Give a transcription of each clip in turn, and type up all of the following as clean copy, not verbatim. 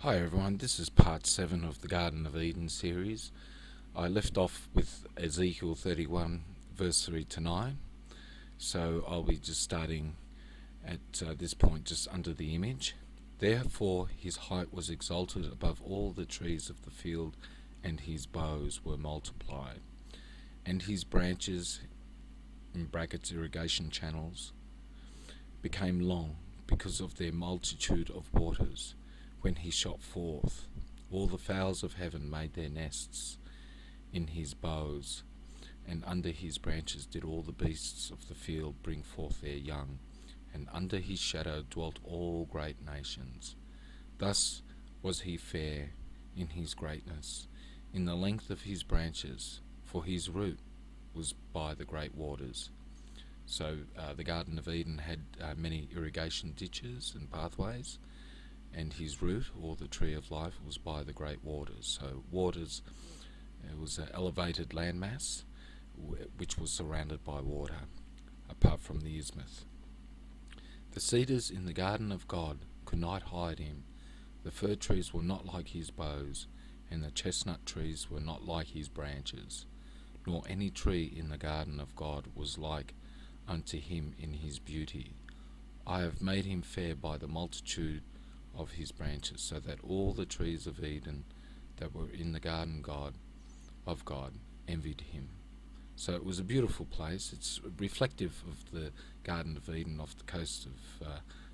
Hi everyone, this is part 7 of the Garden of Eden series. I left off with Ezekiel 31 verse 3 to 9, so I'll be just starting at this point just under the image. Therefore his height was exalted above all the trees of the field, and his boughs were multiplied, and his branches, in brackets irrigation channels, became long because of their multitude of waters. When he shot forth, all the fowls of heaven made their nests in his boughs, and under his branches did all the beasts of the field bring forth their young, and under his shadow dwelt all great nations. Thus was he fair in his greatness, in the length of his branches, for his root was by the great waters. So the Garden of Eden had many irrigation ditches and pathways, and his root, or the tree of life, was by the great waters. So waters, it was an elevated landmass which was surrounded by water, apart from the isthmus. The cedars in the garden of God could not hide him. The fir trees were not like his boughs, and the chestnut trees were not like his branches, nor any tree in the garden of God was like unto him in his beauty. I have made him fair by the multitude of his branches, so that all the trees of Eden that were in the garden of God envied him. So it was a beautiful place. It's reflective of the Garden of Eden off the coast of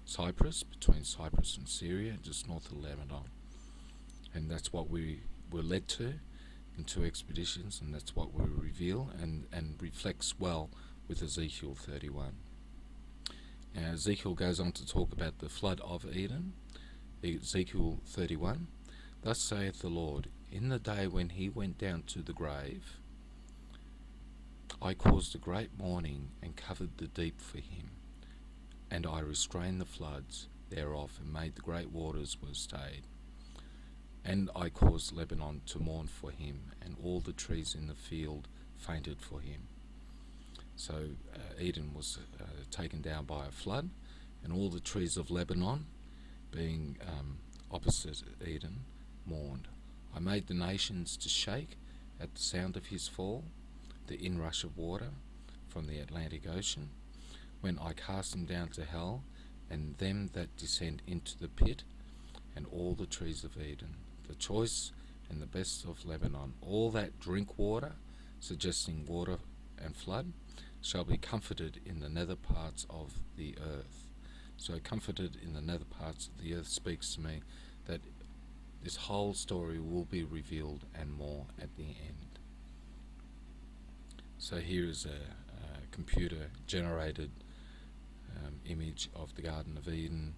Cyprus, between Cyprus and Syria, just north of Lebanon. And that's what we were led to in 2 expeditions, and that's what we reveal, and reflects well with Ezekiel 31. Now Ezekiel goes on to talk about the flood of Eden. Ezekiel 31, Thus saith the Lord, in the day when he went down to the grave, I caused a great mourning and covered the deep for him, and I restrained the floods thereof, and made the great waters were stayed. And I caused Lebanon to mourn for him, and all the trees in the field fainted for him. So Eden was taken down by a flood, and all the trees of Lebanon, being opposite Eden, mourned. I made the nations to shake at the sound of his fall, the inrush of water from the Atlantic Ocean, when I cast them down to hell, and them that descend into the pit, and all the trees of Eden, the choice and the best of Lebanon, all that drink water, suggesting water and flood, shall be comforted in the nether parts of the earth. So comforted in the nether parts of the earth speaks to me that this whole story will be revealed and more at the end. So here is a computer generated image of the Garden of Eden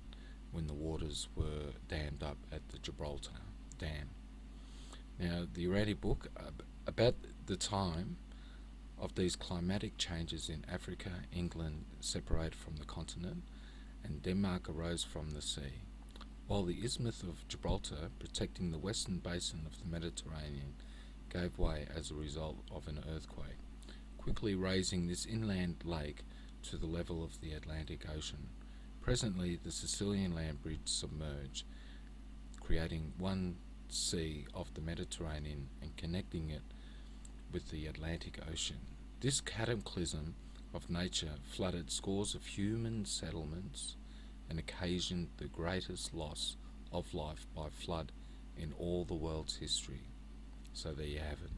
when the waters were dammed up at the Gibraltar Dam. Now the Uranic book, about the time of these climatic changes in Africa, England separated from the continent, and Denmark arose from the sea, while the Isthmus of Gibraltar, protecting the western basin of the Mediterranean, gave way as a result of an earthquake, quickly raising this inland lake to the level of the Atlantic Ocean. Presently the Sicilian land bridge submerged, creating one sea of the Mediterranean and connecting it with the Atlantic Ocean. This cataclysm of nature flooded scores of human settlements and occasioned the greatest loss of life by flood in all the world's history. So there you have it.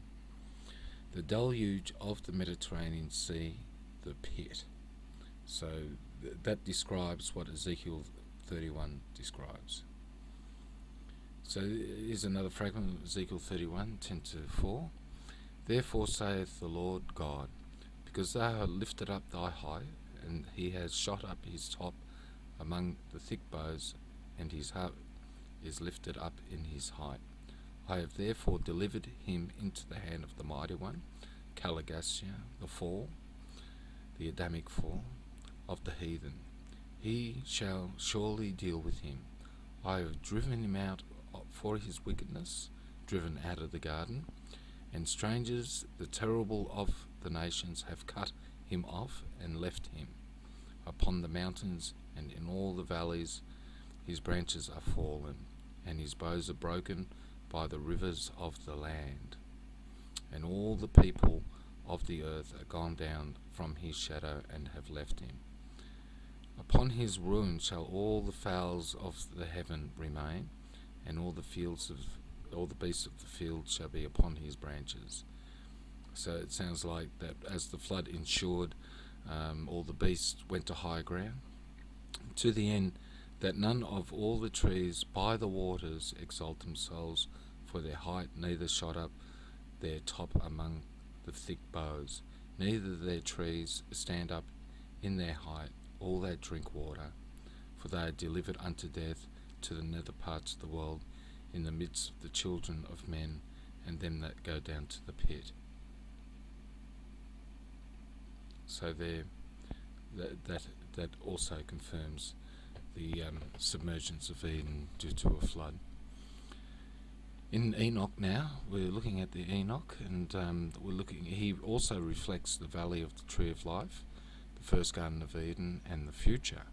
The deluge of the Mediterranean Sea, the pit. So that describes what Ezekiel 31 describes. So here's another fragment of Ezekiel 31, 10 to 4. Therefore saith the Lord God, because thou hast lifted up thy height, and he has shot up his top among the thick boughs, and his heart is lifted up in his height. I have therefore delivered him into the hand of the mighty one, Caligastia, the fall, the Adamic fall of the heathen. He shall surely deal with him. I have driven him out for his wickedness, driven out of the garden, and strangers, the terrible of the nations, have cut him off and left him. Upon the mountains and in all the valleys his branches are fallen, and his bows are broken by the rivers of the land. And all the people of the earth are gone down from his shadow and have left him. Upon his ruin shall all the fowls of the heaven remain, and all the beasts of the field shall be upon his branches. So it sounds like that as the flood ensured, all the beasts went to high ground, to the end that none of all the trees by the waters exalt themselves for their height, neither shot up their top among the thick boughs, neither their trees stand up in their height, all that drink water, for they are delivered unto death to the nether parts of the world, in the midst of the children of men, and them that go down to the pit. So there, that also confirms the submergence of Eden due to a flood. In Enoch now, we're looking at the Enoch, and he also reflects the valley of the tree of life, the first Garden of Eden, and the future.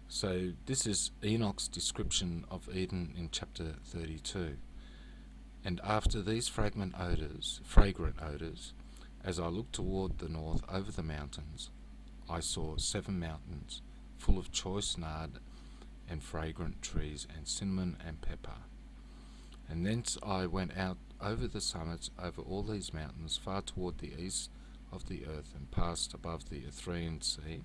So this is Enoch's description of Eden in chapter 32. And after these fragrant odours, as I looked toward the north over the mountains, I saw 7 mountains full of choice nard and fragrant trees and cinnamon and pepper. And thence I went out over the summits, over all these mountains, far toward the east of the earth, and passed above the Erythraean Sea,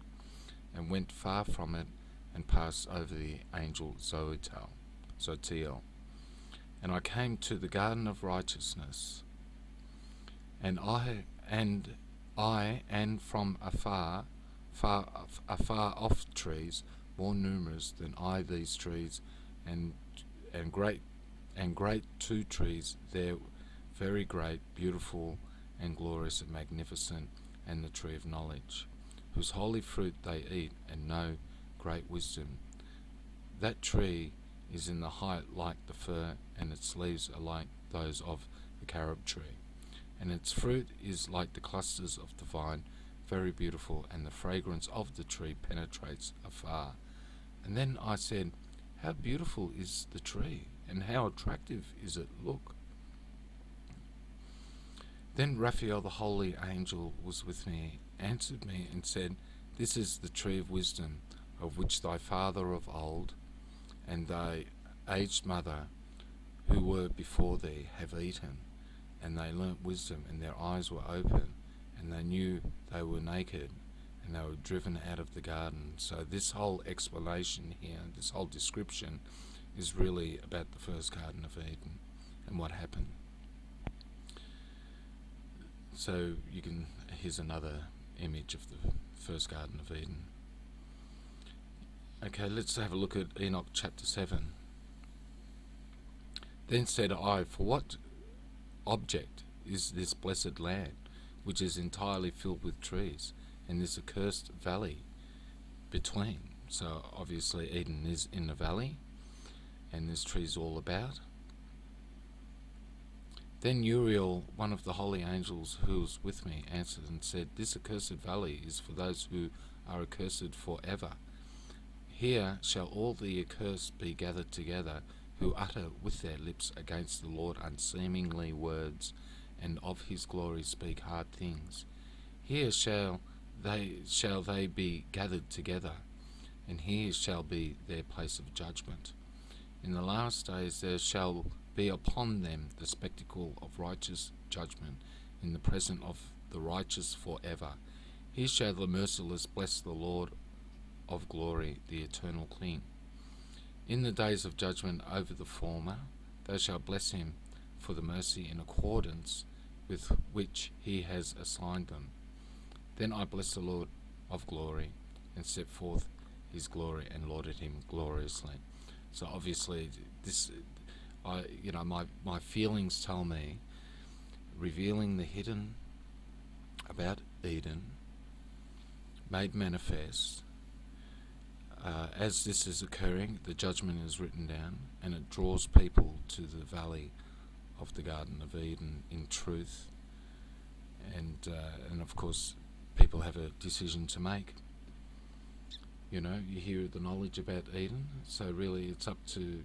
and went far from it, and passed over the angel Zotiel. And I came to the garden of righteousness, and from afar off trees more numerous than I these trees, and great 2 trees there, very great, beautiful, and glorious, and magnificent, and the tree of knowledge, whose holy fruit they eat, and know great wisdom. That tree is in the height like the fir, and its leaves are like those of the carob tree, and its fruit is like the clusters of the vine, very beautiful, and the fragrance of the tree penetrates afar. And then I said, how beautiful is the tree, and how attractive is it look. Then Raphael the holy angel was with me, answered me, and said, this is the tree of wisdom, of which thy father of old, and thy aged mother, who were before thee, have eaten. And they learnt wisdom, and their eyes were open, and they knew they were naked, and they were driven out of the garden. So this whole explanation here, this whole description, is really about the first Garden of Eden and what happened. So here's another image of the first Garden of Eden. Okay, let's have a look at Enoch chapter 7. Then said I, for what object is this blessed land, which is entirely filled with trees, and this accursed valley between? So obviously Eden is in the valley, and there's trees all about. Then Uriel, one of the holy angels who was with me, answered and said, this accursed valley is for those who are accursed forever. Here shall all the accursed be gathered together, who utter with their lips against the Lord unseemly words, and of his glory speak hard things. Here shall they be gathered together, and here shall be their place of judgment. In the last days there shall be upon them the spectacle of righteous judgment, in the presence of the righteous forever. Here shall the merciless bless the Lord of glory, the eternal King. In the days of judgment over the former, they shall bless him for the mercy in accordance with which he has assigned them. Then I blessed the Lord of glory, and set forth his glory, and lauded him gloriously. So obviously, my feelings tell me, revealing the hidden about Eden, made manifest. As this is occurring, the judgment is written down, and it draws people to the valley of the Garden of Eden in truth. And of course, people have a decision to make. You hear the knowledge about Eden, so really it's up to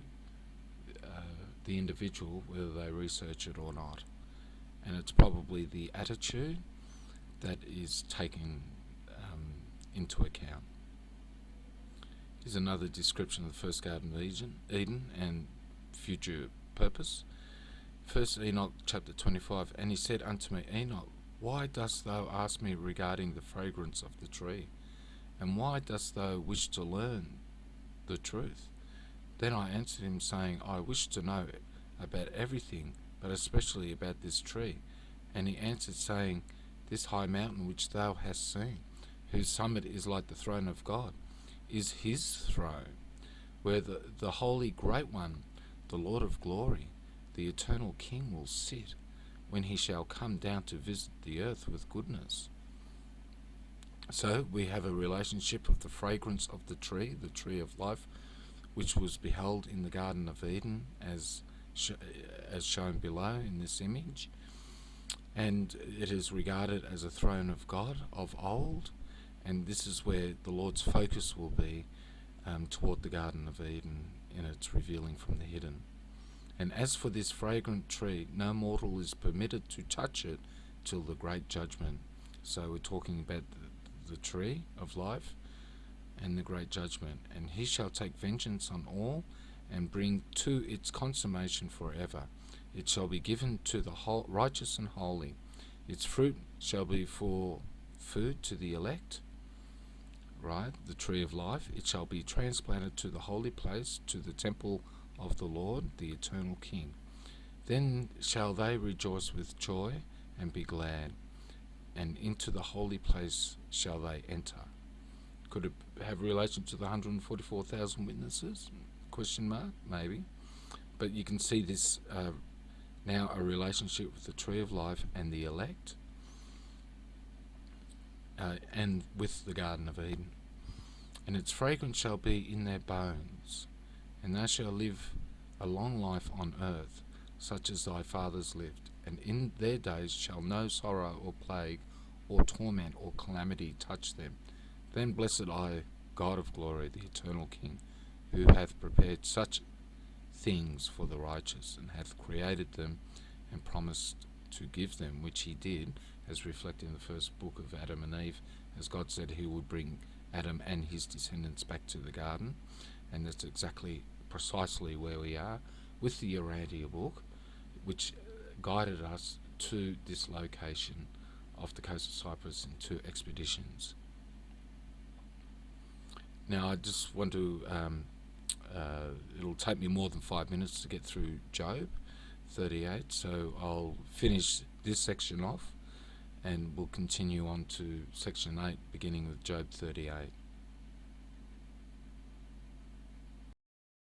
the individual, whether they research it or not. And it's probably the attitude that is taken into account. Here's another description of the first Garden of Eden and future purpose. First Enoch chapter 25, and he said unto me, Enoch, why dost thou ask me regarding the fragrance of the tree? And why dost thou wish to learn the truth? Then I answered him, saying, I wish to know about everything, but especially about this tree. And he answered, saying, This high mountain which thou hast seen, whose summit is like the throne of God, is his throne, where the holy great one, the Lord of glory, the eternal King, will sit, when he shall come down to visit the earth with goodness. So we have a relationship of the fragrance of the tree of life, which was beheld in the Garden of Eden as shown below in this image. And it is regarded as a throne of God of old, and this is where the Lord's focus will be toward the Garden of Eden in its revealing from the hidden. And as for this fragrant tree, no mortal is permitted to touch it till the great judgment. So we're talking about the tree of life and the great judgment. And he shall take vengeance on all and bring to its consummation forever. It shall be given to the righteous and holy. Its fruit shall be for food to the elect, right? The tree of life. It shall be transplanted to the holy place, to the temple of the Lord, the eternal King. Then shall they rejoice with joy and be glad, and into the holy place shall they enter. Could it have relation to the 144,000 witnesses? Question mark, maybe. But you can see this now a relationship with the tree of life and the elect, and with the Garden of Eden. And its fragrance shall be in their bones, and they shall live a long life on earth, such as thy fathers lived. And in their days shall no sorrow or plague or torment or calamity touch them. Then blessed I, God of glory, the eternal King, who hath prepared such things for the righteous, and hath created them, and promised to give them, which he did, as reflected in the first book of Adam and Eve, as God said he would bring Adam and his descendants back to the garden. And that's exactly, precisely where we are with the Urantia book, which guided us to this location off the coast of Cyprus in 2 expeditions. Now I just want to, it'll take me more than 5 minutes to get through Job 38, so I'll finish this section off and we'll continue on to section 8, beginning with Job 38.